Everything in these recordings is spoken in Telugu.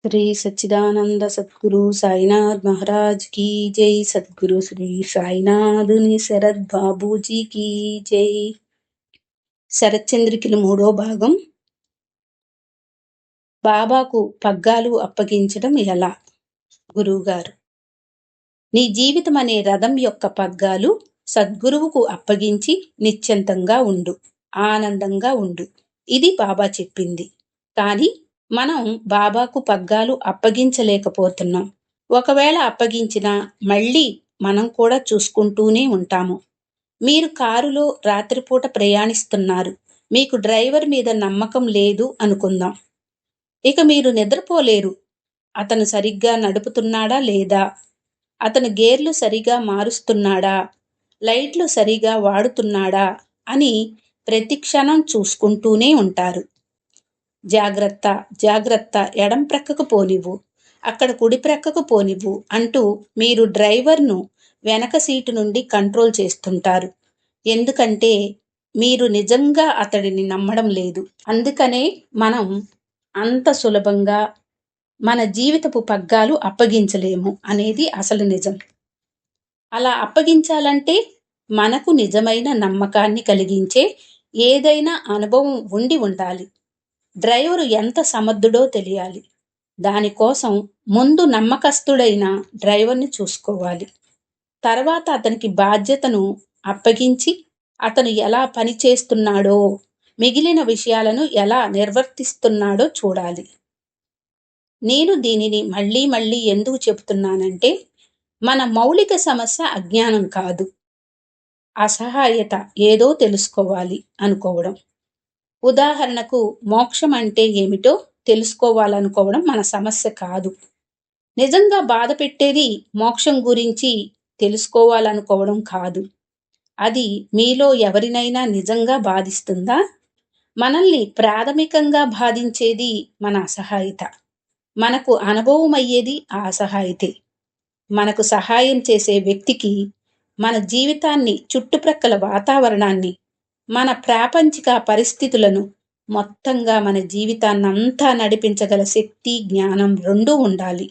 శ్రీ సచ్చిదానంద సద్గురు సాయినాథ్ మహారాజ్ की जय। సద్గురు శ్రీ సాయినాథుని శరద్ బాబూజీ की जय। శరత్చంద్రికలు 3వ భాగం। బాబాకు పగ్గాలు అప్పగించడం ఎలా? గురువుగారు: నీ జీవితం అనే రథం యొక్క పగ్గాలు సద్గురువుకు అప్పగించి నిశ్చింతంగా ఉండు, ఆనందంగా ఉండు. ఇది బాబా చెప్పింది. కానీ మనం బాబాకు పగ్గాలు అప్పగించలేకపోతున్నాం. ఒకవేళ అప్పగించినా మళ్ళీ మనం కూడా చూసుకుంటూనే ఉంటాము. మీరు కారులో రాత్రిపూట ప్రయాణిస్తున్నారు. మీకు డ్రైవర్ మీద నమ్మకం లేదు అనుకుందాం. ఇక మీరు నిద్రపోలేరు. అతను సరిగ్గా నడుపుతున్నాడా లేదా, అతను గేర్లు సరిగా మారుస్తున్నాడా, లైట్లు సరిగా వాడుతున్నాడా అని ప్రతి క్షణం చూసుకుంటూనే ఉంటారు. జాగ్రత్త, జాగ్రత్త, ఎడం ప్రక్కకు పోనివ్వు, అక్కడ కుడి ప్రక్కకు పోనివ్వు అంటూ మీరు డ్రైవర్ను వెనక సీటు నుండి కంట్రోల్ చేస్తుంటారు. ఎందుకంటే మీరు నిజంగా అతడిని నమ్మడం లేదు. అందుకనే మనం అంత సులభంగా మన జీవితపు పగ్గాలు అప్పగించలేము అనేది అసలు నిజం. అలా అప్పగించాలంటే మనకు నిజమైన నమ్మకాన్ని కలిగించే ఏదైనా అనుభవం ఉండి ఉండాలి. డ్రైవరు ఎంత సమర్థుడో తెలియాలి. దానికోసం ముందు నమ్మకస్తుడైన డ్రైవర్ని చూసుకోవాలి. తర్వాత అతనికి బాధ్యతను అప్పగించి అతను ఎలా పనిచేస్తున్నాడో, మిగిలిన విషయాలను ఎలా నిర్వర్తిస్తున్నాడో చూడాలి. నేను దీనిని మళ్ళీ మళ్ళీ ఎందుకు చెబుతున్నానంటే, మన మౌలిక సమస్య అజ్ఞానం కాదు, అసహాయత, ఏదో తెలుసుకోవాలి అనుకోవడం. ఉదాహరణకు మోక్షం అంటే ఏమిటో తెలుసుకోవాలనుకోవడం మన సమస్య కాదు. నిజంగా బాధ పెట్టేది మోక్షం గురించి తెలుసుకోవాలనుకోవడం కాదు. అది మీలో ఎవరినైనా నిజంగా బాధిస్తుందా? మనల్ని ప్రాథమికంగా బాధించేది మన అసహాయత. మనకు అనుభవం అయ్యేది ఆ అసహాయతే. మనకు సహాయం చేసే వ్యక్తికి మన జీవితాన్ని, చుట్టుప్రక్కల వాతావరణాన్ని, మన ప్రాపంచిక పరిస్థితులను, మొత్తంగా మన జీవితాన్నంతా నడిపించగల శక్తి, జ్ఞానం రెండూ ఉండాలి.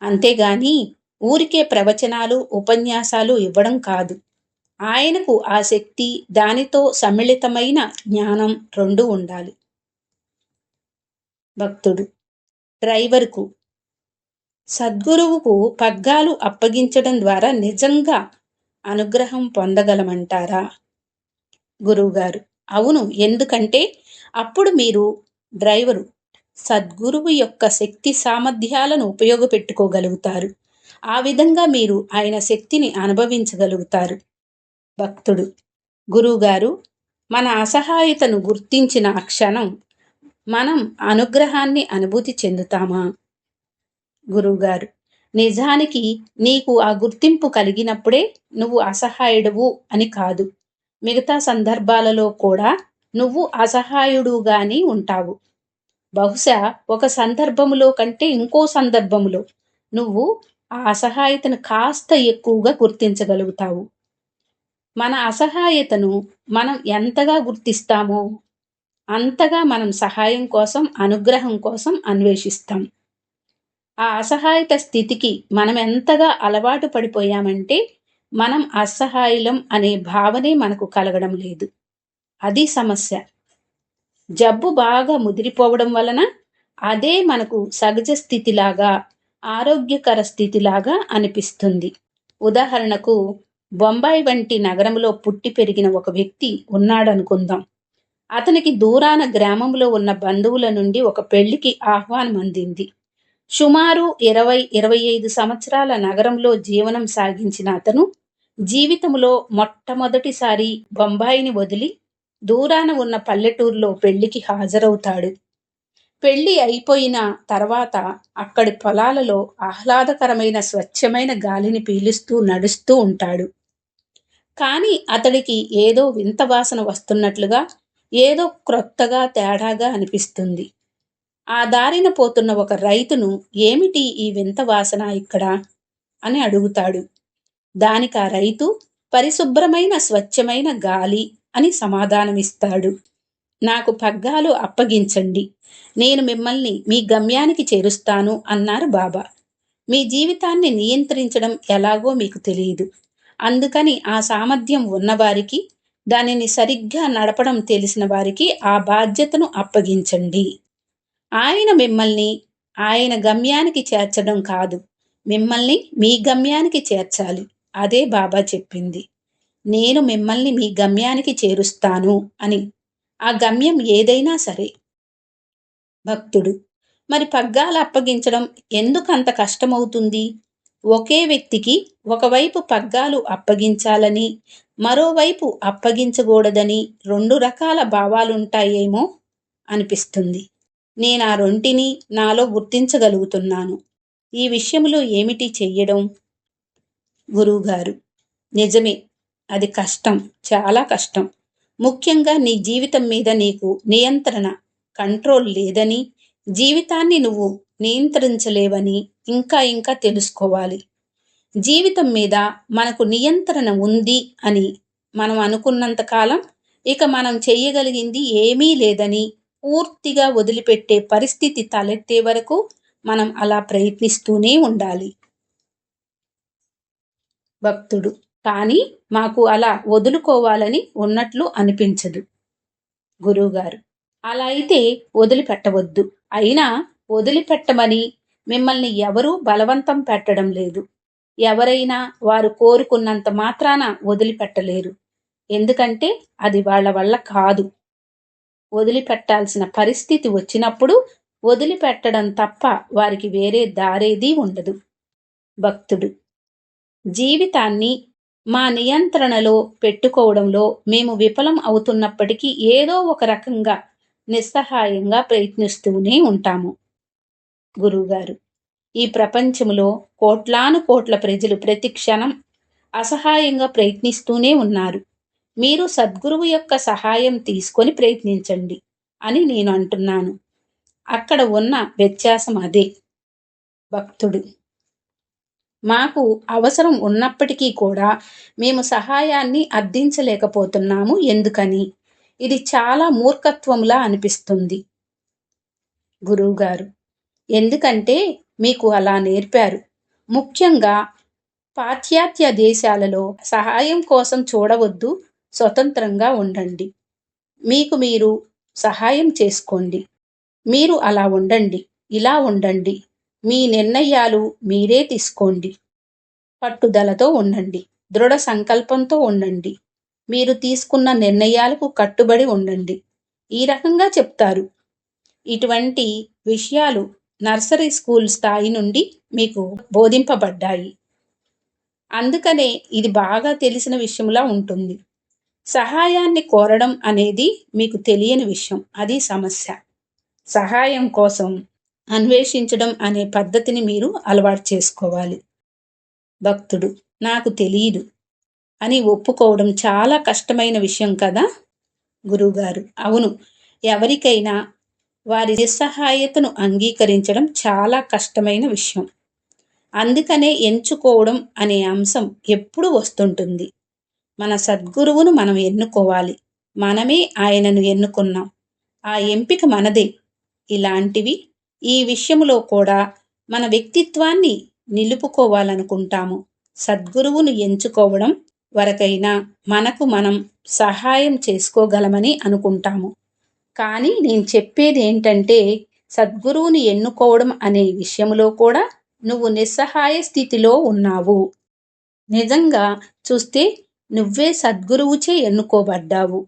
అంతేగాని ఊరికే ప్రవచనాలు, ఉపన్యాసాలు ఇవ్వడం కాదు. ఆయనకు ఆ శక్తి, దానితో సమ్మిళితమైన జ్ఞానం రెండూ ఉండాలి. భక్తుడు: డ్రైవర్కు సద్గురువుకు పగ్గాలు అప్పగించడం ద్వారా నిజంగా అనుగ్రహం పొందగలమంటారా? గురువుగారు: అవును. ఎందుకంటే అప్పుడు మీరు డ్రైవరు సద్గురువు యొక్క శక్తి సామర్థ్యాలను ఉపయోగపెట్టుకోగలుగుతారు. ఆ విధంగా మీరు ఆయన శక్తిని అనుభవించగలుగుతారు. భక్తుడు: గురువుగారు, మన అసహాయతను గుర్తించిన ఆ క్షణం మనం అనుగ్రహాన్ని అనుభూతి చెందుతామా? గురువుగారు: నిజానికి నీకు ఆ గుర్తింపు కలిగినప్పుడే నువ్వు అసహాయుడువు అని కాదు. మిగతా సందర్భాలలో కూడా నువ్వు అసహాయుడుగానే ఉంటావు. బహుశా ఒక సందర్భములో కంటే ఇంకో సందర్భములో నువ్వు ఆ అసహాయతను కాస్త ఎక్కువగా గుర్తించగలుగుతావు. మన అసహాయతను మనం ఎంతగా గుర్తిస్తామో అంతగా మనం సహాయం కోసం, అనుగ్రహం కోసం అన్వేషిస్తాం. ఆ అసహాయత స్థితికి మనం ఎంతగా అలవాటు పడిపోయామంటే మనం అసహాయులం అనే భావనే మనకు కలగడం లేదు. అది సమస్య. జబ్బు బాగా ముదిరిపోవడం వలన అదే మనకు సహజ స్థితిలాగా, ఆరోగ్యకర స్థితిలాగా అనిపిస్తుంది. ఉదాహరణకు బొంబాయి వంటి నగరంలో పుట్టి పెరిగిన ఒక వ్యక్తి ఉన్నాడనుకుందాం. అతనికి దూరాన గ్రామంలో ఉన్న బంధువుల నుండి ఒక పెళ్లికి ఆహ్వానం అందింది. సుమారు 20-25 సంవత్సరాల నగరంలో జీవనం సాగించిన అతను జీవితంలో మొట్టమొదటిసారి బొంబాయిని వదిలి దూరాన ఉన్న పల్లెటూరులో పెళ్లికి హాజరవుతాడు. పెళ్లి అయిపోయిన తర్వాత అక్కడి పొలాలలో ఆహ్లాదకరమైన స్వచ్ఛమైన గాలిని పీలుస్తూ నడుస్తూ ఉంటాడు. కానీ అతడికి ఏదో వింత వాసన వస్తున్నట్లుగా, ఏదో క్రొత్తగా, తేడాగా అనిపిస్తుంది. ఆ దారిన పోతున్న ఒక రైతును, ఏమిటి ఈ వింత వాసన ఇక్కడ అని అడుగుతాడు. దానికి ఆ రైతు పరిశుభ్రమైన స్వచ్ఛమైన గాలి అని సమాధానమిస్తాడు. నాకు పగ్గాలు అప్పగించండి, నేను మిమ్మల్ని మీ గమ్యానికి చేరుస్తాను అన్నారు బాబా. మీ జీవితాన్ని నియంత్రించడం ఎలాగో మీకు తెలియదు, అందుకని ఆ సామర్థ్యం ఉన్నవారికి, దానిని సరిగ్గా నడపడం తెలిసిన వారికి ఆ బాధ్యతను అప్పగించండి. ఆయన మిమ్మల్ని ఆయన గమ్యానికి చేర్చడం కాదు, మిమ్మల్ని మీ గమ్యానికి చేర్చాలి. అదే బాబా చెప్పింది. నేను మిమ్మల్ని మీ గమ్యానికి చేరుస్తాను అని. ఆ గమ్యం ఏదైనా సరే. భక్తుడు: మరి పగ్గాలు అప్పగించడం ఎందుకంత కష్టమవుతుంది? ఒకే వ్యక్తికి ఒకవైపు పగ్గాలు అప్పగించాలని, మరోవైపు అప్పగించకూడదని 2 రకాల భావాలుంటాయేమో అనిపిస్తుంది. నేనా రెంటిని నాలో గుర్తించగలుగుతున్నాను. ఈ విషయంలో ఏమిటి చెయ్యడం? గురువుగారు: నిజమే, అది కష్టం, చాలా కష్టం. ముఖ్యంగా నీ జీవితం మీద నీకు నియంత్రణ, కంట్రోల్ లేదని, జీవితాన్ని నువ్వు నియంత్రించలేవని ఇంకా ఇంకా తెలుసుకోవాలి. జీవితం మీద మనకు నియంత్రణ ఉంది అని మనం అనుకున్నంత కాలం ఇక మనం చెయ్యగలిగింది ఏమీ లేదని, పూర్తిగా వదిలిపెట్టే పరిస్థితి తలెత్తే వరకు మనం అలా ప్రయత్నిస్తూనే ఉండాలి. భక్తుడు: కానీ మాకు అలా వదులుకోవాలని ఉన్నట్లు అనిపించదు. గురువుగారు: అలా అయితే వదిలిపెట్టవద్దు. అయినా వదిలిపెట్టమని మిమ్మల్ని ఎవరూ బలవంతం పెట్టడం లేదు. ఎవరైనా వారు కోరుకున్నంత మాత్రాన వదిలిపెట్టలేరు. ఎందుకంటే అది వాళ్ళ వల్ల కాదు. వదిలిపెట్టాల్సిన పరిస్థితి వచ్చినప్పుడు వదిలిపెట్టడం తప్ప వారికి వేరే దారేదీ ఉండదు. భక్తుడు: జీవితాన్ని మా నియంత్రణలో పెట్టుకోవడంలో మేము విఫలం అవుతున్నప్పటికీ ఏదో ఒక రకంగా నిస్సహాయంగా ప్రయత్నిస్తూనే ఉంటాము. గురువుగారు: ఈ ప్రపంచంలో కోట్లాను కోట్ల ప్రజలు ప్రతి క్షణం అసహాయంగా ప్రయత్నిస్తూనే ఉన్నారు. మీరు సద్గురువు యొక్క సహాయం తీసుకొని ప్రయత్నించండి అని నేను అంటున్నాను. అక్కడ ఉన్న వ్యత్యాసం అదే. భక్తుడు: మాకు అవసరం ఉన్నప్పటికీ కూడా మేము సహాయాన్ని అర్థించలేకపోతున్నాము. ఎందుకని? ఇది చాలా మూర్ఖత్వంలా అనిపిస్తుంది. గురువుగారు: ఎందుకంటే మీకు అలా నేర్పారు. ముఖ్యంగా పాశ్చాత్య దేశాలలో సహాయం కోసం చూడవద్దు, స్వతంత్రంగా ఉండండి, మీకు మీరు సహాయం చేసుకోండి, మీరు అలా ఉండండి, ఇలా ఉండండి, మీ నిర్ణయాలు మీరే తీసుకోండి, పట్టుదలతో ఉండండి, దృఢ సంకల్పంతో ఉండండి, మీరు తీసుకున్న నిర్ణయాలకు కట్టుబడి ఉండండి, ఈ రకంగా చెప్తారు. ఇటువంటి విషయాలు నర్సరీ స్కూల్ స్థాయి నుండి మీకు బోధింపబడ్డాయి. అందుకనే ఇది బాగా తెలిసిన విషయంలా ఉంటుంది. సహాయాన్ని కోరడం అనేది మీకు తెలియని విషయం, అది సమస్య. సహాయం కోసం అన్వేషించడం అనే పద్ధతిని మీరు అలవాటు చేసుకోవాలి. భక్తుడు: నాకు తెలియదు అని ఒప్పుకోవడం చాలా కష్టమైన విషయం కదా? గురువుగారు: అవును, ఎవరికైనా వారి నిస్సహాయతను అంగీకరించడం చాలా కష్టమైన విషయం. అందుకనే ఎంచుకోవడం అనే అంశం ఎప్పుడూ వస్తుంటుంది. మన సద్గురువును మనం ఎన్నుకోవాలి. మనమే ఆయనను ఎన్నుకున్నాం, ఆ ఎంపిక మనదే. ఇలాంటివి ఈ విషయంలో కూడా మన వ్యక్తిత్వాన్ని నిలుపుకోవాలనుకుంటాము. సద్గురువును ఎంచుకోవడం వరకైనా మనకు మనం సహాయం చేసుకోగలమని అనుకుంటాము. కానీ నేను చెప్పేది ఏంటంటే, సద్గురువుని ఎన్నుకోవడం అనే విషయంలో కూడా నువ్వు నిస్సహాయ స్థితిలో ఉన్నావు. నిజంగా చూస్తే నువ్వే సద్గురువుచే ఎన్నుకోబడ్డావు.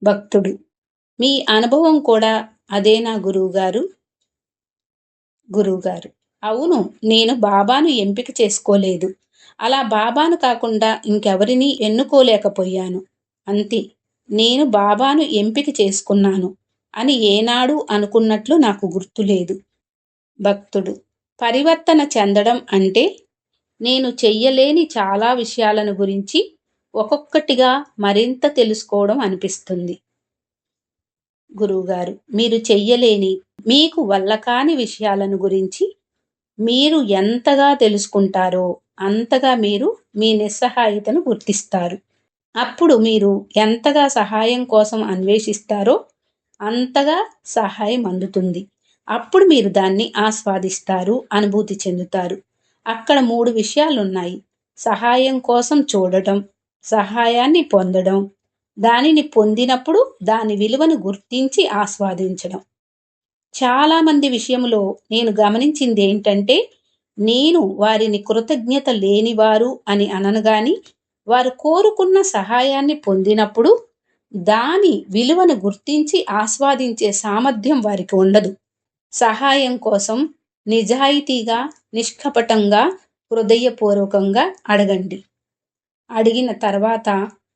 భక్తుడు: మీ అనుభవం కూడా అదేనా గురువుగారు? గురువుగారు: అవును, నేను బాబాను ఎంపిక చేసుకోలేదు. అలా బాబాను కాకుండా ఇంకెవరినీ ఎన్నుకోలేకపోయాను. అంతే. నేను బాబాను ఎంపిక చేసుకున్నాను అని ఏనాడు అనుకున్నట్లు నాకు గుర్తులేదు. భక్తుడు: పరివర్తన చెందడం అంటే నేను చెయ్యలేని చాలా విషయాలను గురించి ఒక్కొక్కటిగా మరింత తెలుసుకోవడం అనిపిస్తుంది. గురువుగారు: మీరు చెయ్యలేని, మీకు వల్ల కాని విషయాలను గురించి మీరు ఎంతగా తెలుసుకుంటారో అంతగా మీరు మీ నిస్సహాయతను గుర్తిస్తారు. అప్పుడు మీరు ఎంతగా సహాయం కోసం అన్వేషిస్తారో అంతగా సహాయం అందుతుంది. అప్పుడు మీరు దాన్ని ఆస్వాదిస్తారు, అనుభూతి చెందుతారు. అక్కడ 3 విషయాలున్నాయి: సహాయం కోసం చూడటం, సహాయాన్ని పొందడం, దానిని పొందినప్పుడు దాని విలువను గుర్తించి ఆస్వాదించడం. చాలామంది విషయంలో నేను గమనించింది ఏంటంటే, నేను వారిని కృతజ్ఞత లేనివారు అని అనను గాని, వారు కోరుకున్న సహాయాన్ని పొందినప్పుడు దాని విలువను గుర్తించి ఆస్వాదించే సామర్థ్యం వారికి ఉండదు. సహాయం కోసం నిజాయితీగా, నిష్కపటంగా, హృదయపూర్వకంగా అడగండి. అడిగిన తర్వాత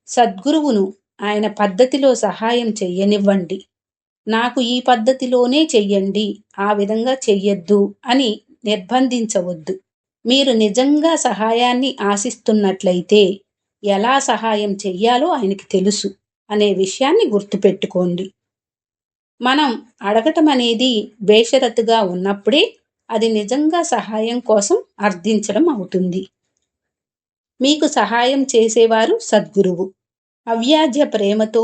సద్గురువును ఆయన పద్ధతిలో సహాయం చెయ్యనివ్వండి. నాకు ఈ పద్ధతిలోనే చెయ్యండి, ఆ విధంగా చెయ్యొద్దు అని నిర్బంధించవద్దు. మీరు నిజంగా సహాయాన్ని ఆశిస్తున్నట్లయితే ఎలా సహాయం చెయ్యాలో ఆయనకి తెలుసు అనే విషయాన్ని గుర్తుపెట్టుకోండి. మనం అడగటం అనేది బేషరతుగా ఉన్నప్పుడే అది నిజంగా సహాయం కోసం అర్థించడం అవుతుంది. మీకు సహాయం చేసేవారు సద్గురువు. అవ్యాజ్య ప్రేమతో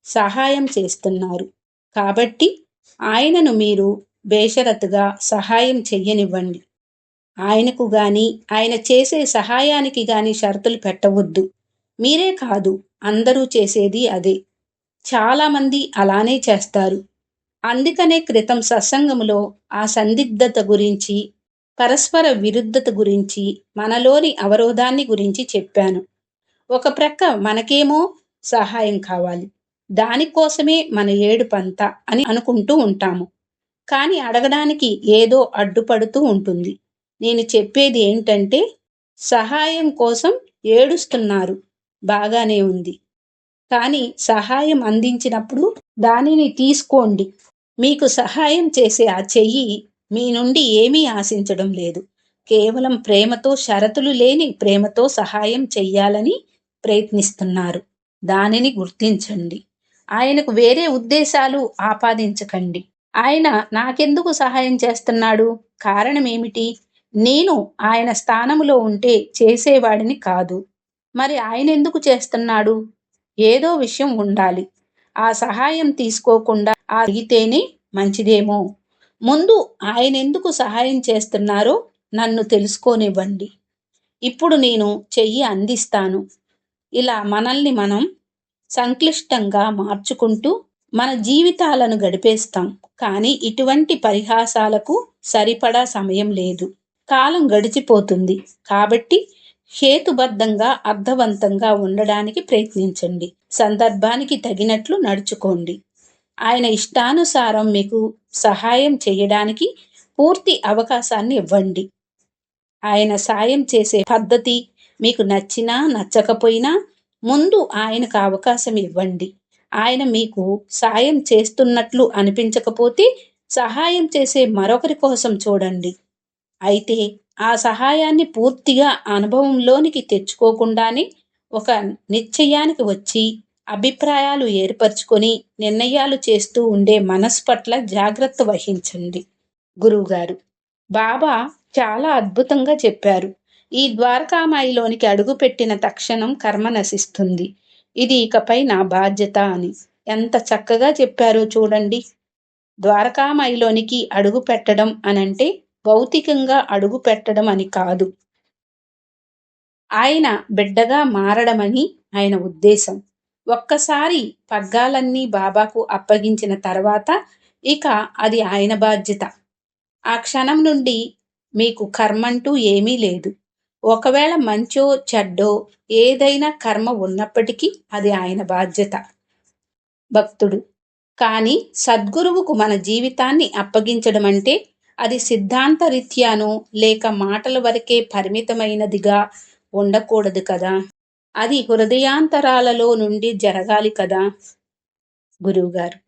సహాయం చేస్తున్నారు కాబట్టి ఆయనను మీరు బేషరతుగా సహాయం చెయ్యనివ్వండి. ఆయనకు గాని, ఆయన చేసే సహాయానికి గాని షరతులు పెట్టవద్దు. మీరే కాదు, అందరూ చేసేది అదే. చాలామంది అలానే చేస్తారు. అందుకనే క్రితం సత్సంగములో ఆ సందిగ్ధత గురించి, పరస్పర విరుద్ధత గురించి, మనలోని అవరోధాన్ని గురించి చెప్పాను. ఒక ప్రక్క మనకేమో సహాయం కావాలి, దానికోసమే మన ఏడుపంతా అని అనుకుంటూ ఉంటాము. కానీ అడగడానికి ఏదో అడ్డుపడుతూ ఉంటుంది. నేను చెప్పేది ఏంటంటే, సహాయం కోసం ఏడుస్తున్నారు, బాగానే ఉంది. కానీ సహాయం అందించినప్పుడు దానిని తీసుకోండి. మీకు సహాయం చేసే ఆ చెయ్యి మీ నుండి ఏమీ ఆశించడం లేదు. కేవలం ప్రేమతో, షరతులు లేని ప్రేమతో సహాయం చెయ్యాలని ప్రయత్నిస్తున్నారు. దానిని గుర్తించండి. ఆయనకు వేరే ఉద్దేశాలు ఆపాదించకండి. ఆయన నాకెందుకు సహాయం చేస్తున్నాడు? కారణం ఏమిటి? నేను ఆయన స్థానములో ఉంటే చేసేవాడిని కాదు. మరి ఆయన ఎందుకు చేస్తున్నాడు? ఏదో విషయం ఉండాలి. ఆ సహాయం తీసుకోకుండా ఆగితేనే మంచిదేమో. ముందు ఆయన ఎందుకు సహాయం చేస్తున్నారో నన్ను తెలుసుకోనివ్వండి. ఇప్పుడు నేను చెయ్యి అందిస్తాను. ఇలా మనల్ని మనం సంక్లిష్టంగా మార్చుకుంటూ మన జీవితాలను గడిపేస్తాం. కానీ ఇటువంటి పరిహాసాలకు సరిపడా సమయం లేదు. కాలం గడిచిపోతుంది. కాబట్టి హేతుబద్ధంగా, అర్థవంతంగా ఉండడానికి ప్రయత్నించండి. సందర్భానికి తగినట్లు నడుచుకోండి. ఆయన ఇష్టానుసారం మీకు సహాయం చేయడానికి పూర్తి అవకాశాన్ని ఇవ్వండి. ఆయన సాయం చేసే పద్ధతి మీకు నచ్చినా నచ్చకపోయినా ముందు ఆయనకు అవకాశం ఇవ్వండి. ఆయన మీకు సాయం చేస్తున్నట్లు అనిపించకపోతే సహాయం చేసే మరొకరి కోసం చూడండి. అయితే ఆ సహాయాన్ని పూర్తిగా అనుభవంలోనికి తెచ్చుకోకుండానే ఒక నిశ్చయానికి వచ్చి అభిప్రాయాలు ఏర్పరచుకొని నిర్ణయాలు చేస్తూ ఉండే మనసు పట్ల జాగ్రత్త వహించండి. గురువుగారు బాబా చాలా అద్భుతంగా చెప్పారు. ఈ ద్వారకామాయిలోనికి అడుగుపెట్టిన తక్షణం కర్మ నశిస్తుంది. ఇది ఇకపై నా బాధ్యత అని ఎంత చక్కగా చెప్పారో చూడండి. ద్వారకామాయిలోనికి అడుగు పెట్టడం అనంటే భౌతికంగా అడుగు పెట్టడం అని కాదు, ఆయన బిడ్డగా మారడమని ఆయన ఉద్దేశం. ఒక్కసారి పగ్గాలన్నీ బాబాకు అప్పగించిన తర్వాత ఇక అది ఆయన బాధ్యత. ఆ క్షణం నుండి మీకు కర్మంటూ ఏమీ లేదు. ఒకవేళ మంచో చెడ్డో ఏదైనా కర్మ ఉన్నప్పటికీ అది ఆయన బాధ్యత. భక్తుడు కానీ సద్గురువుకు మన జీవితాన్ని అప్పగించడం అంటే అది సిద్ధాంత రీత్యానో లేక మాటల వరకే పరిమితమైనదిగా ఉండకూడదు కదా. అది హృదయాంతరాలలో నుండి జరగాలి కదా. గురువుగారు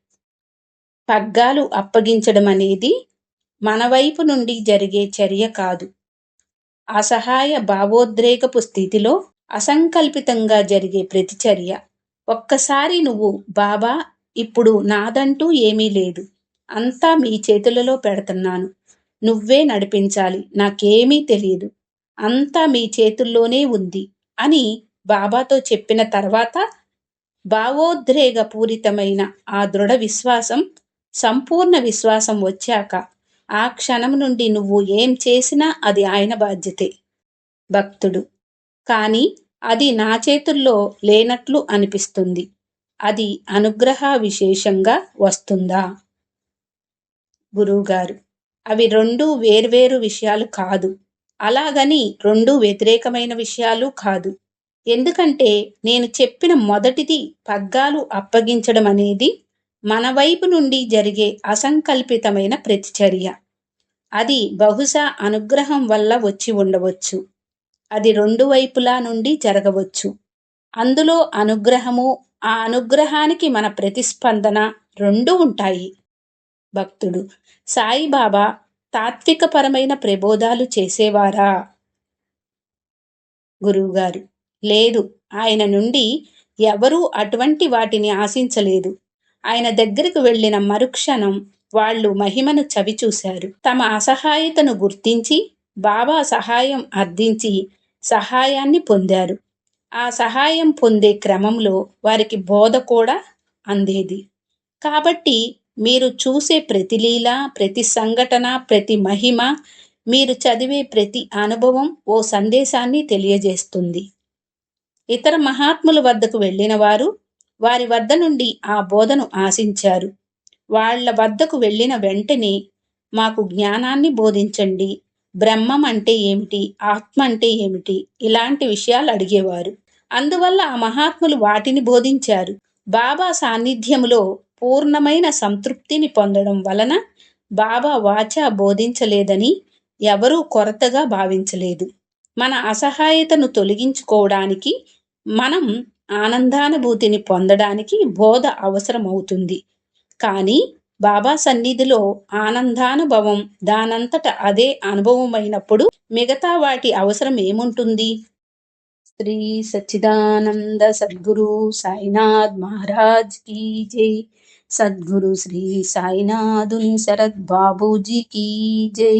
పగ్గాలు అప్పగించడం అనేది మన వైపు నుండి జరిగే చర్య కాదు. అసహాయ భావోద్రేకపు స్థితిలో అసంకల్పితంగా జరిగే ప్రతిచర్య. ఒక్కసారి నువ్వు బాబా ఇప్పుడు నాదంటూ ఏమీ లేదు, అంతా మీ చేతులలో పెడుతున్నాను, నువ్వే నడిపించాలి, నాకేమీ తెలియదు, అంతా మీ చేతుల్లోనే ఉంది అని బాబాతో చెప్పిన తర్వాత భావోద్రేకపూరితమైన ఆ దృఢ విశ్వాసం, సంపూర్ణ విశ్వాసం వచ్చాక ఆ క్షణం నుండి నువ్వు ఏం చేసినా అది ఆయన బాధ్యతే. భక్తుడు: కానీ అది నా చేతుల్లో లేనట్లు అనిపిస్తుంది. అది అనుగ్రహ విశేషంగా వస్తుందా? గురువుగారు: అవి రెండూ వేర్వేరు విషయాలు కాదు. అలాగని రెండూ వ్యతిరేకమైన విషయాలు కాదు. ఎందుకంటే నేను చెప్పిన మొదటిది పగ్గాలు అప్పగించడం అనేది మన వైపు నుండి జరిగే అసంకల్పితమైన ప్రతిచర్య. అది బహుశా అనుగ్రహం వల్ల వచ్చి ఉండవచ్చు. అది రెండు వైపులా నుండి జరగవచ్చు. అందులో అనుగ్రహము, ఆ అనుగ్రహానికి మన ప్రతిస్పందన రెండూ ఉంటాయి. భక్తుడు: సాయిబాబా తాత్వికపరమైన ప్రబోధాలు చేసేవారా? గురువుగారు: లేదు, ఆయన నుండి ఎవరూ అటువంటి వాటిని ఆశించలేదు. ఆయన దగ్గరకు వెళ్ళిన మరుక్షణం వాళ్ళు మహిమను చవిచూశారు. తమ అసహాయతను గుర్తించి బాబా సహాయం అర్థించి సహాయాన్ని పొందారు. ఆ సహాయం పొందే క్రమంలో వారికి బోధ కూడా అందేది. కాబట్టి మీరు చూసే ప్రతి లీల, ప్రతి సంఘటన, ప్రతి మహిమ, మీరు చదివే ప్రతి అనుభవం ఓ సందేశాన్ని తెలియజేస్తుంది. ఇతర మహాత్ముల వద్దకు వెళ్ళిన వారు వారి వద్ద నుండి ఆ బోధను ఆశించారు. వాళ్ళ వద్దకు వెళ్ళిన వెంటనే మాకు జ్ఞానాన్ని బోధించండి, బ్రహ్మం అంటే ఏమిటి, ఆత్మ అంటే ఏమిటి, ఇలాంటి విషయాలు అడిగేవారు. అందువల్ల ఆ మహాత్ములు వాటిని బోధించారు. బాబా సాన్నిధ్యములో పూర్ణమైన సంతృప్తిని పొందడం వలన బాబా వాచా బోధించలేదని ఎవరూ కొరతగా భావించలేదు. మన అసహాయతను తొలగించుకోవడానికి, మనం ఆనందానుభూతిని పొందడానికి బోధ అవసరమవుతుంది. కానీ బాబా సన్నిధిలో ఆనందానుభవం దానంతట అదే అనుభవమైనప్పుడు మిగతా వాటి అవసరం ఏముంటుంది? శ్రీ సచ్చిదానంద సద్గురు సాయినాథ్ మహారాజ్ కీ జై. సద్గురు శ్రీ సాయినాథుని శరత్ బాబూజీ కీ జై.